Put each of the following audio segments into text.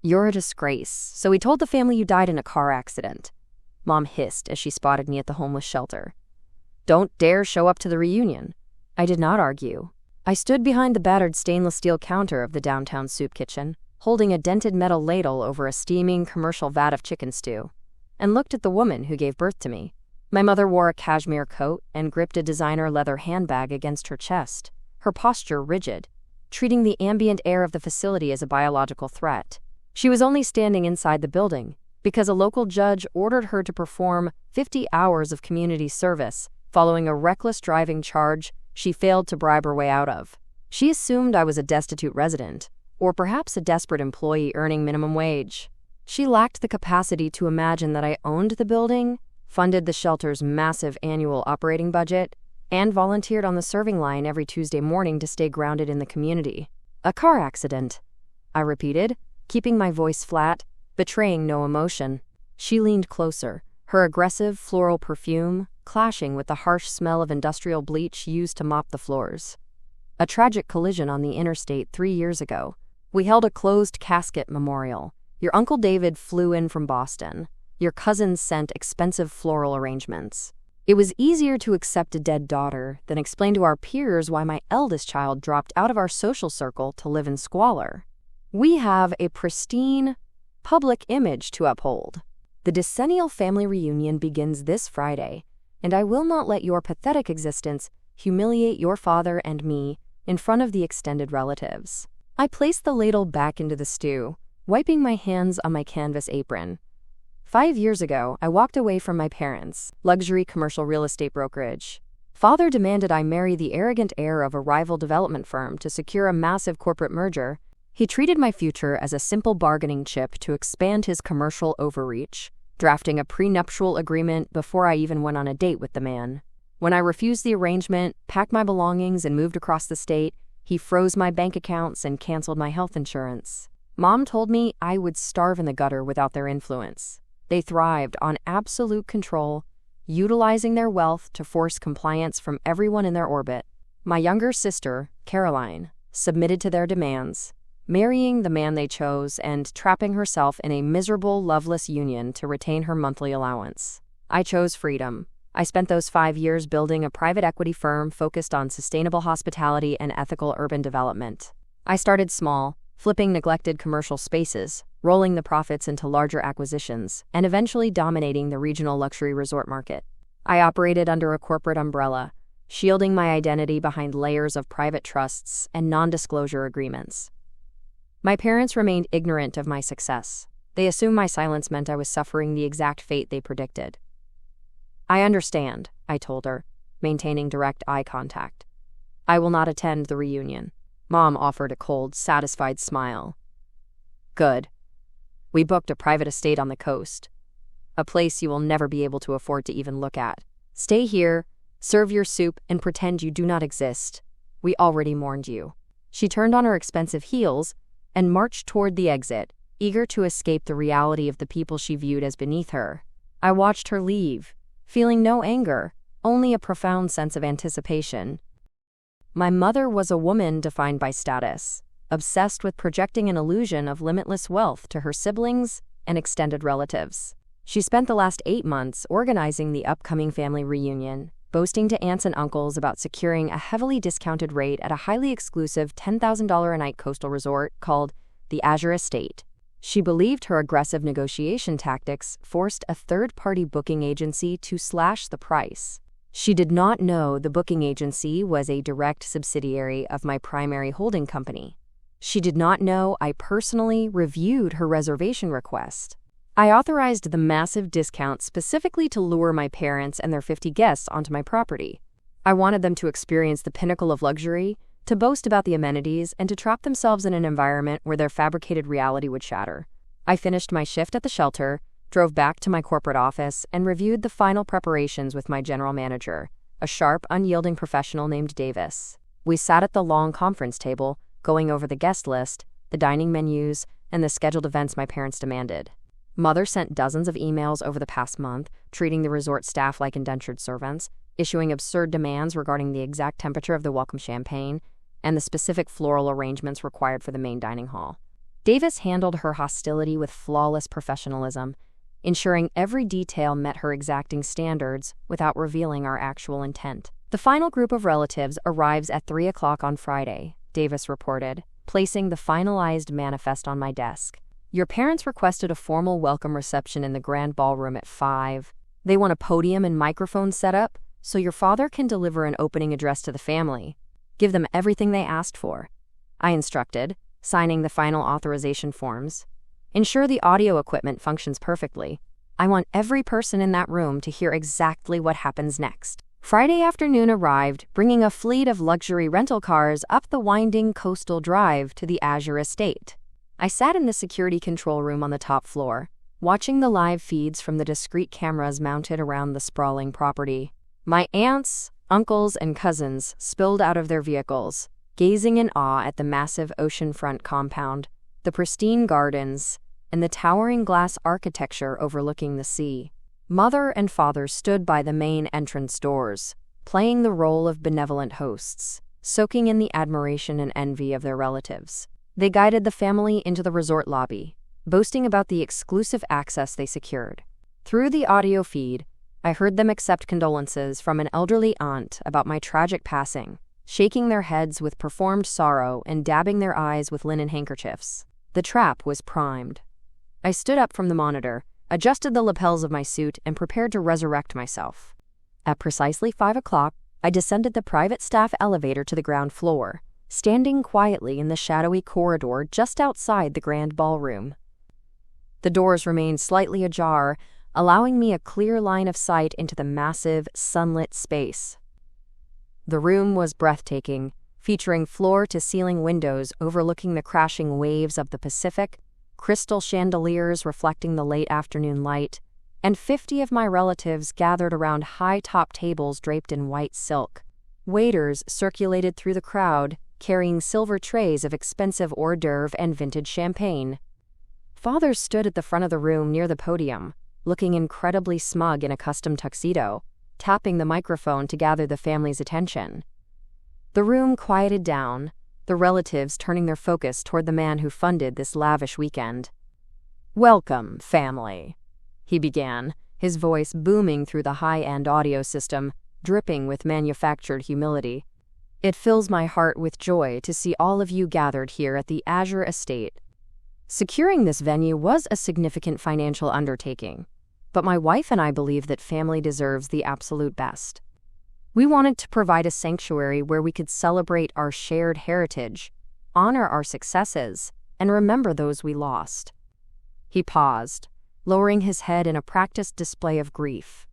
"You're a disgrace. So we told the family you died in a car accident," Mom hissed as she spotted me at the homeless shelter. "Don't dare show up to the reunion." I did not argue. I stood behind the battered stainless steel counter of the downtown soup kitchen, holding a dented metal ladle over a steaming commercial vat of chicken stew, and looked at the woman who gave birth to me. My mother wore a cashmere coat and gripped a designer leather handbag against her chest, her posture rigid, treating the ambient air of the facility as a biological threat. She was only standing inside the building because a local judge ordered her to perform 50 hours of community service following a reckless driving charge she failed to bribe her way out of. She assumed I was a destitute resident, or perhaps a desperate employee earning minimum wage. She lacked the capacity to imagine that I owned the building, funded the shelter's massive annual operating budget, and volunteered on the serving line every Tuesday morning to stay grounded in the community. "A car accident," I repeated, keeping my voice flat, betraying no emotion. She leaned closer, her aggressive floral perfume clashing with the harsh smell of industrial bleach used to mop the floors. "A tragic collision on the interstate 3 years ago. We held a closed-casket memorial. Your Uncle David flew in from Boston. Your cousins sent expensive floral arrangements. It was easier to accept a dead daughter than explain to our peers why my eldest child dropped out of our social circle to live in squalor. We have a pristine, public image to uphold. The decennial family reunion begins this Friday, and I will not let your pathetic existence humiliate your father and me in front of the extended relatives." I placed the ladle back into the stew, wiping my hands on my canvas apron. 5 years ago, I walked away from my parents' luxury commercial real estate brokerage. Father demanded I marry the arrogant heir of a rival development firm to secure a massive corporate merger. He treated my future as a simple bargaining chip to expand his commercial overreach, drafting a prenuptial agreement before I even went on a date with the man. When I refused the arrangement, packed my belongings, and moved across the state, he froze my bank accounts and canceled my health insurance. Mom told me I would starve in the gutter without their influence. They thrived on absolute control, utilizing their wealth to force compliance from everyone in their orbit. My younger sister, Caroline, submitted to their demands, marrying the man they chose and trapping herself in a miserable, loveless union to retain her monthly allowance. I chose freedom. I spent those 5 years building a private equity firm focused on sustainable hospitality and ethical urban development. I started small, flipping neglected commercial spaces, rolling the profits into larger acquisitions, and eventually dominating the regional luxury resort market. I operated under a corporate umbrella, shielding my identity behind layers of private trusts and non-disclosure agreements. My parents remained ignorant of my success. They assumed my silence meant I was suffering the exact fate they predicted. "I understand," I told her, maintaining direct eye contact. "I will not attend the reunion." Mom offered a cold, satisfied smile. "Good. We booked a private estate on the coast, a place you will never be able to afford to even look at. Stay here, serve your soup, and pretend you do not exist. We already mourned you." She turned on her expensive heels and marched toward the exit, eager to escape the reality of the people she viewed as beneath her. I watched her leave, feeling no anger, only a profound sense of anticipation. My mother was a woman defined by status, obsessed with projecting an illusion of limitless wealth to her siblings and extended relatives. She spent the last 8 months organizing the upcoming family reunion, boasting to aunts and uncles about securing a heavily discounted rate at a highly exclusive $10,000 a night coastal resort called the Azure Estate. She believed her aggressive negotiation tactics forced a third-party booking agency to slash the price. She did not know the booking agency was a direct subsidiary of my primary holding company. She did not know I personally reviewed her reservation request. I authorized the massive discount specifically to lure my parents and their 50 guests onto my property. I wanted them to experience the pinnacle of luxury, to boast about the amenities, and to trap themselves in an environment where their fabricated reality would shatter. I finished my shift at the shelter, drove back to my corporate office, and reviewed the final preparations with my general manager, a sharp, unyielding professional named Davis. We sat at the long conference table, going over the guest list, the dining menus, and the scheduled events my parents demanded. Mother sent dozens of emails over the past month, treating the resort staff like indentured servants, issuing absurd demands regarding the exact temperature of the welcome champagne and the specific floral arrangements required for the main dining hall. Davis handled her hostility with flawless professionalism, ensuring every detail met her exacting standards without revealing our actual intent. The final group of relatives arrives at 3 o'clock on Friday, Davis reported, placing the finalized manifest on my desk. Your parents requested a formal welcome reception in the grand ballroom at 5. They want a podium and microphone set up so your father can deliver an opening address to the family. Give them everything they asked for, I instructed, signing the final authorization forms. Ensure the audio equipment functions perfectly. I want every person in that room to hear exactly what happens next. Friday afternoon arrived, bringing a fleet of luxury rental cars up the winding coastal drive to the Azure estate. I sat in the security control room on the top floor, watching the live feeds from the discreet cameras mounted around the sprawling property. My aunts, uncles, and cousins spilled out of their vehicles, gazing in awe at the massive oceanfront compound, the pristine gardens, and the towering glass architecture overlooking the sea. Mother and father stood by the main entrance doors, playing the role of benevolent hosts, soaking in the admiration and envy of their relatives. They guided the family into the resort lobby, boasting about the exclusive access they secured. Through the audio feed, I heard them accept condolences from an elderly aunt about my tragic passing, shaking their heads with performed sorrow and dabbing their eyes with linen handkerchiefs. The trap was primed. I stood up from the monitor, adjusted the lapels of my suit, and prepared to resurrect myself. At precisely 5 o'clock, I descended the private staff elevator to the ground floor, standing quietly in the shadowy corridor just outside the grand ballroom. The doors remained slightly ajar, allowing me a clear line of sight into the massive, sunlit space. The room was breathtaking, featuring floor-to-ceiling windows overlooking the crashing waves of the Pacific, crystal chandeliers reflecting the late afternoon light, and 50 of my relatives gathered around high-top tables draped in white silk. Waiters circulated through the crowd, carrying silver trays of expensive hors d'oeuvre and vintage champagne. Father stood at the front of the room near the podium, looking incredibly smug in a custom tuxedo, tapping the microphone to gather the family's attention. The room quieted down, the relatives turning their focus toward the man who funded this lavish weekend. "Welcome, family," he began, his voice booming through the high-end audio system, dripping with manufactured humility. "It fills my heart with joy to see all of you gathered here at the Azure estate. Securing this venue was a significant financial undertaking, but my wife and I believe that family deserves the absolute best. We wanted to provide a sanctuary where we could celebrate our shared heritage, honor our successes, and remember those we lost." He paused, lowering his head in a practiced display of grief.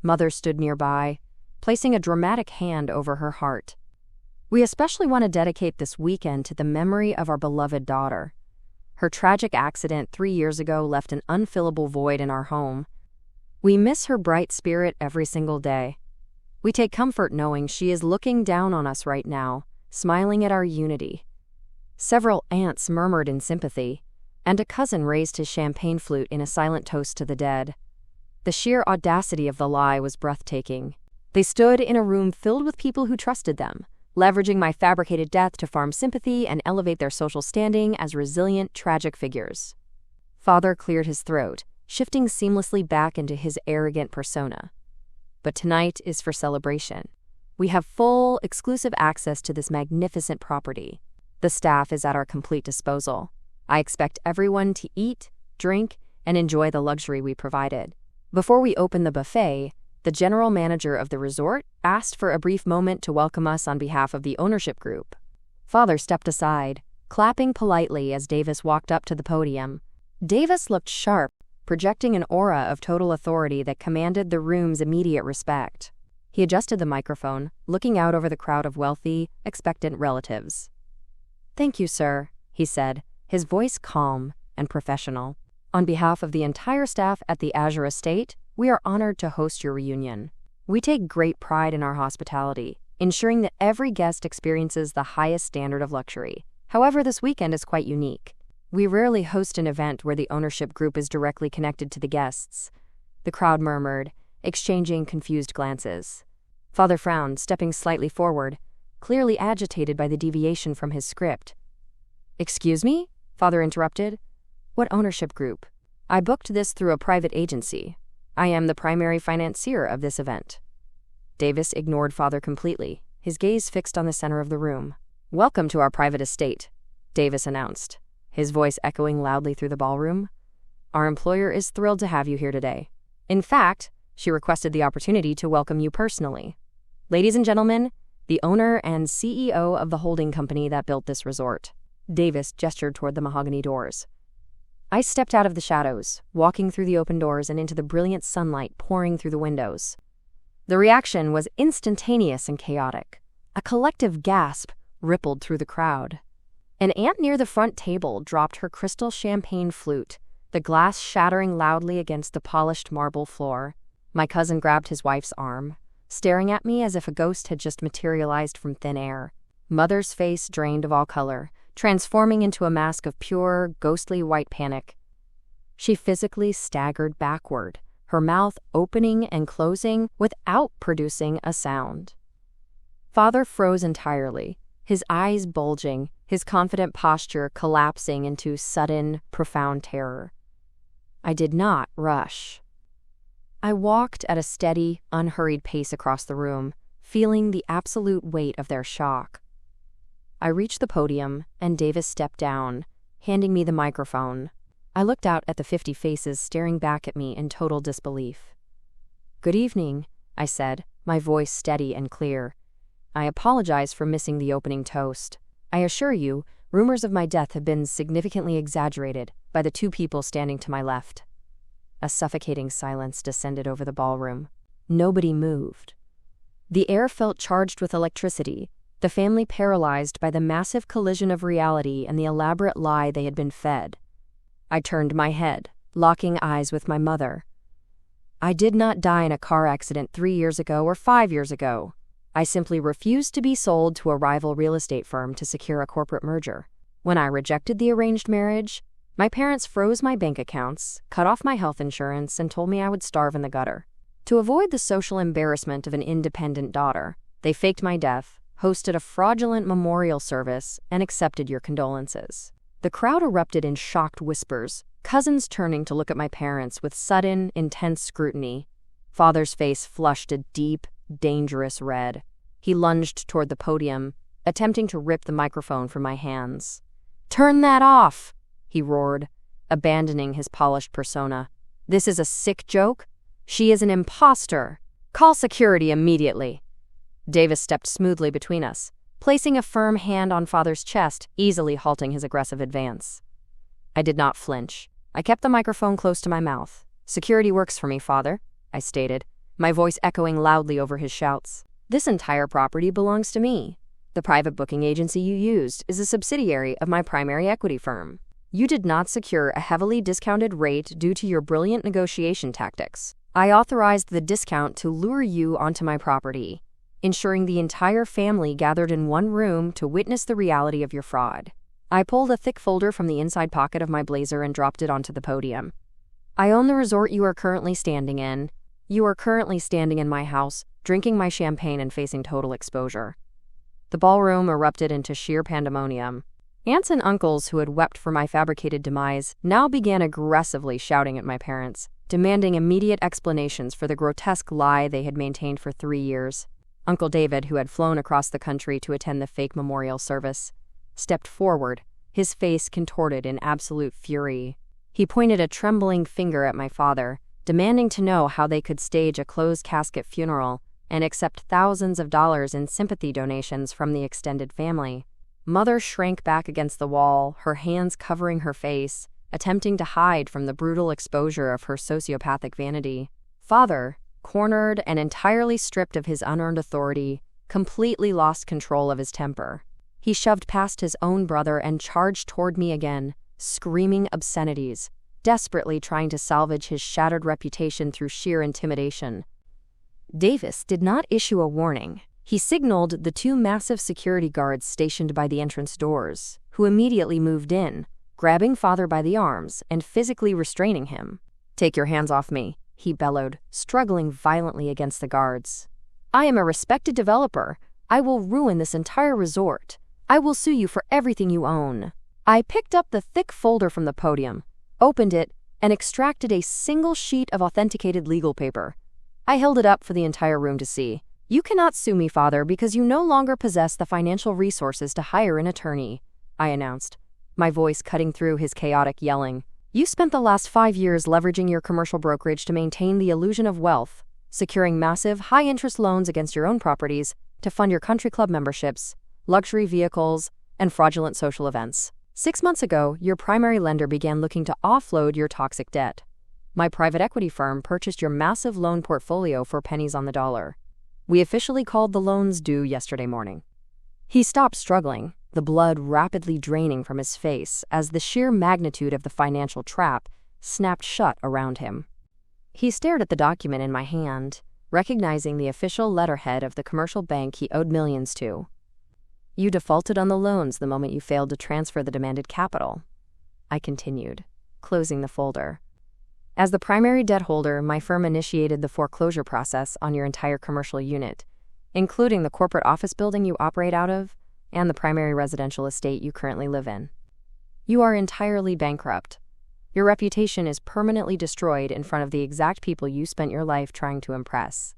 Mother stood nearby, placing a dramatic hand over her heart. "We especially want to dedicate this weekend to the memory of our beloved daughter. Her tragic accident 3 years ago left an unfillable void in our home. We miss her bright spirit every single day. We take comfort knowing she is looking down on us right now, smiling at our unity." Several aunts murmured in sympathy, and a cousin raised his champagne flute in a silent toast to the dead. The sheer audacity of the lie was breathtaking. They stood in a room filled with people who trusted them, leveraging my fabricated death to farm sympathy and elevate their social standing as resilient, tragic figures. Father cleared his throat, shifting seamlessly back into his arrogant persona. "But tonight is for celebration. We have full, exclusive access to this magnificent property. The staff is at our complete disposal. I expect everyone to eat, drink, and enjoy the luxury we provided." Before we opened the buffet, the general manager of the resort asked for a brief moment to welcome us on behalf of the ownership group. Father stepped aside, clapping politely as Davis walked up to the podium. Davis looked sharp, projecting an aura of total authority that commanded the room's immediate respect. He adjusted the microphone, looking out over the crowd of wealthy, expectant relatives. "Thank you, sir," he said, his voice calm and professional. "On behalf of the entire staff at the Azure estate, we are honored to host your reunion. We take great pride in our hospitality, ensuring that every guest experiences the highest standard of luxury. However, this weekend is quite unique. We rarely host an event where the ownership group is directly connected to the guests." The crowd murmured, exchanging confused glances. Father frowned, stepping slightly forward, clearly agitated by the deviation from his script. "Excuse me?" Father interrupted. What ownership group? I booked this through a private agency. I am the primary financier of this event. Davis ignored Father completely, his gaze fixed on the center of the room. Welcome to our private estate, Davis announced, his voice echoing loudly through the ballroom. Our employer is thrilled to have you here today. In fact, she requested the opportunity to welcome you personally. Ladies and gentlemen, the owner and CEO of the holding company that built this resort. Davis gestured toward the mahogany doors. I stepped out of the shadows, walking through the open doors and into the brilliant sunlight pouring through the windows. The reaction was instantaneous and chaotic. A collective gasp rippled through the crowd. An aunt near the front table dropped her crystal champagne flute, the glass shattering loudly against the polished marble floor. My cousin grabbed his wife's arm, staring at me as if a ghost had just materialized from thin air. Mother's face drained of all color, transforming into a mask of pure, ghostly white panic. She physically staggered backward, her mouth opening and closing without producing a sound. Father froze entirely, his eyes bulging, his confident posture collapsing into sudden, profound terror. I did not rush. I walked at a steady, unhurried pace across the room, feeling the absolute weight of their shock. I reached the podium, and Davis stepped down, handing me the microphone. I looked out at the 50 faces staring back at me in total disbelief. Good evening, I said, my voice steady and clear. I apologize for missing the opening toast. I assure you, rumors of my death have been significantly exaggerated by the two people standing to my left. A suffocating silence descended over the ballroom. Nobody moved. The air felt charged with electricity, the family paralyzed by the massive collision of reality and the elaborate lie they had been fed. I turned my head, locking eyes with my mother. I did not die in a car accident 3 years ago or 5 years ago. I simply refused to be sold to a rival real estate firm to secure a corporate merger. When I rejected the arranged marriage, my parents froze my bank accounts, cut off my health insurance, and told me I would starve in the gutter. To avoid the social embarrassment of an independent daughter, they faked my death, hosted a fraudulent memorial service, and accepted your condolences. The crowd erupted in shocked whispers, cousins turning to look at my parents with sudden, intense scrutiny. Father's face flushed a deep, dangerous red. He lunged toward the podium, attempting to rip the microphone from my hands. "Turn that off!" he roared, abandoning his polished persona. "This is a sick joke. She is an imposter. Call security immediately." Davis stepped smoothly between us, placing a firm hand on Father's chest, easily halting his aggressive advance. I did not flinch. I kept the microphone close to my mouth. "Security works for me, Father," I stated, my voice echoing loudly over his shouts. "This entire property belongs to me. The private booking agency you used is a subsidiary of my primary equity firm. You did not secure a heavily discounted rate due to your brilliant negotiation tactics. I authorized the discount to lure you onto my property, ensuring the entire family gathered in one room to witness the reality of your fraud." I pulled a thick folder from the inside pocket of my blazer and dropped it onto the podium. "I own the resort you are currently standing in. You are currently standing in my house, drinking my champagne and facing total exposure." The ballroom erupted into sheer pandemonium. Aunts and uncles who had wept for my fabricated demise now began aggressively shouting at my parents, demanding immediate explanations for the grotesque lie they had maintained for 3 years. Uncle David, who had flown across the country to attend the fake memorial service, stepped forward, his face contorted in absolute fury. He pointed a trembling finger at my father, demanding to know how they could stage a closed-casket funeral and accept thousands of dollars in sympathy donations from the extended family. Mother shrank back against the wall, her hands covering her face, attempting to hide from the brutal exposure of her sociopathic vanity. Father, cornered and entirely stripped of his unearned authority, completely lost control of his temper. He shoved past his own brother and charged toward me again, screaming obscenities, desperately trying to salvage his shattered reputation through sheer intimidation. Davis did not issue a warning. He signaled the 2 massive security guards stationed by the entrance doors, who immediately moved in, grabbing Father by the arms and physically restraining him. "Take your hands off me," he bellowed, struggling violently against the guards. "I am a respected developer. I will ruin this entire resort. I will sue you for everything you own. I picked up the thick folder from the podium, opened it, and extracted a single sheet of authenticated legal paper. I held it up for the entire room to see. "You cannot sue me, Father, because you no longer possess the financial resources to hire an attorney," I announced, my voice cutting through his chaotic yelling. "You spent the last 5 years leveraging your commercial brokerage to maintain the illusion of wealth, securing massive, high-interest loans against your own properties to fund your country club memberships, luxury vehicles, and fraudulent social events. 6 months ago, your primary lender began looking to offload your toxic debt. My private equity firm purchased your massive loan portfolio for pennies on the dollar. We officially called the loans due yesterday morning." He stopped struggling, the blood rapidly draining from his face as the sheer magnitude of the financial trap snapped shut around him. He stared at the document in my hand, recognizing the official letterhead of the commercial bank he owed millions to. "You defaulted on the loans the moment you failed to transfer the demanded capital," I continued, closing the folder. "As the primary debt holder, my firm initiated the foreclosure process on your entire commercial unit, including the corporate office building you operate out of and the primary residential estate you currently live in. You are entirely bankrupt. Your reputation is permanently destroyed in front of the exact people you spent your life trying to impress.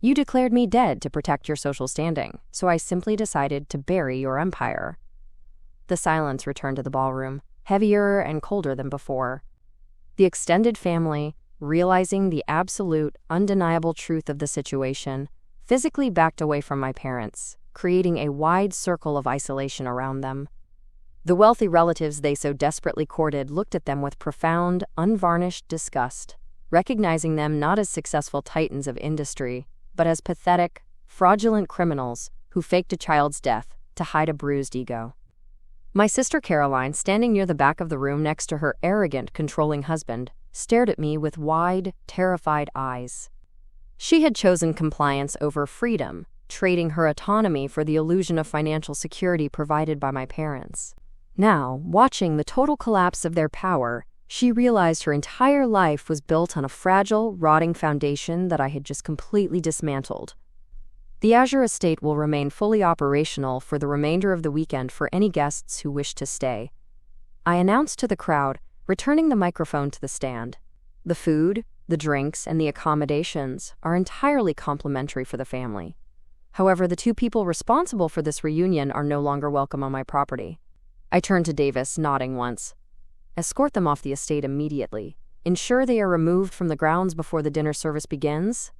You declared me dead to protect your social standing, so I simply decided to bury your empire." The silence returned to the ballroom, heavier and colder than before. The extended family, realizing the absolute, undeniable truth of the situation, physically backed away from my parents, creating a wide circle of isolation around them. The wealthy relatives they so desperately courted looked at them with profound, unvarnished disgust, recognizing them not as successful titans of industry, but as pathetic, fraudulent criminals who faked a child's death to hide a bruised ego. My sister Caroline, standing near the back of the room next to her arrogant, controlling husband, stared at me with wide, terrified eyes. She had chosen compliance over freedom, trading her autonomy for the illusion of financial security provided by my parents. Now, watching the total collapse of their power, she realized her entire life was built on a fragile, rotting foundation that I had just completely dismantled. The Azure estate will remain fully operational for the remainder of the weekend for any guests who wish to stay, I announced to the crowd, returning the microphone to the stand. The food, the drinks, and the accommodations are entirely complimentary for the family. However, the 2 people responsible for this reunion are no longer welcome on my property. I turned to Davis, nodding once. "Escort them off the estate immediately. Ensure they are removed from the grounds before the dinner service begins."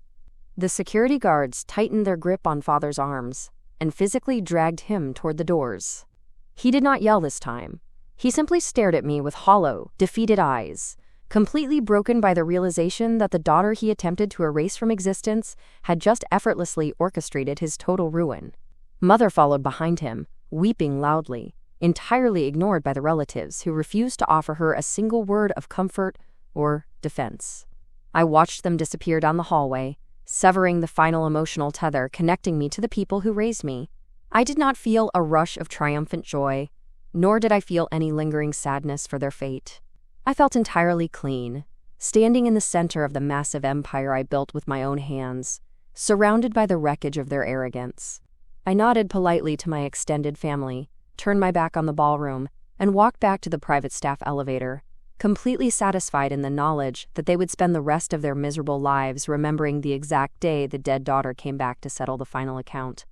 The security guards tightened their grip on Father's arms and physically dragged him toward the doors. He did not yell this time. He simply stared at me with hollow, defeated eyes, completely broken by the realization that the daughter he attempted to erase from existence had just effortlessly orchestrated his total ruin. Mother followed behind him, weeping loudly, entirely ignored by the relatives who refused to offer her a single word of comfort or defense. I watched them disappear down the hallway, severing the final emotional tether connecting me to the people who raised me. I did not feel a rush of triumphant joy, nor did I feel any lingering sadness for their fate. I felt entirely clean, standing in the center of the massive empire I built with my own hands, surrounded by the wreckage of their arrogance. I nodded politely to my extended family, turned my back on the ballroom, and walked back to the private staff elevator, completely satisfied in the knowledge that they would spend the rest of their miserable lives remembering the exact day the dead daughter came back to settle the final account.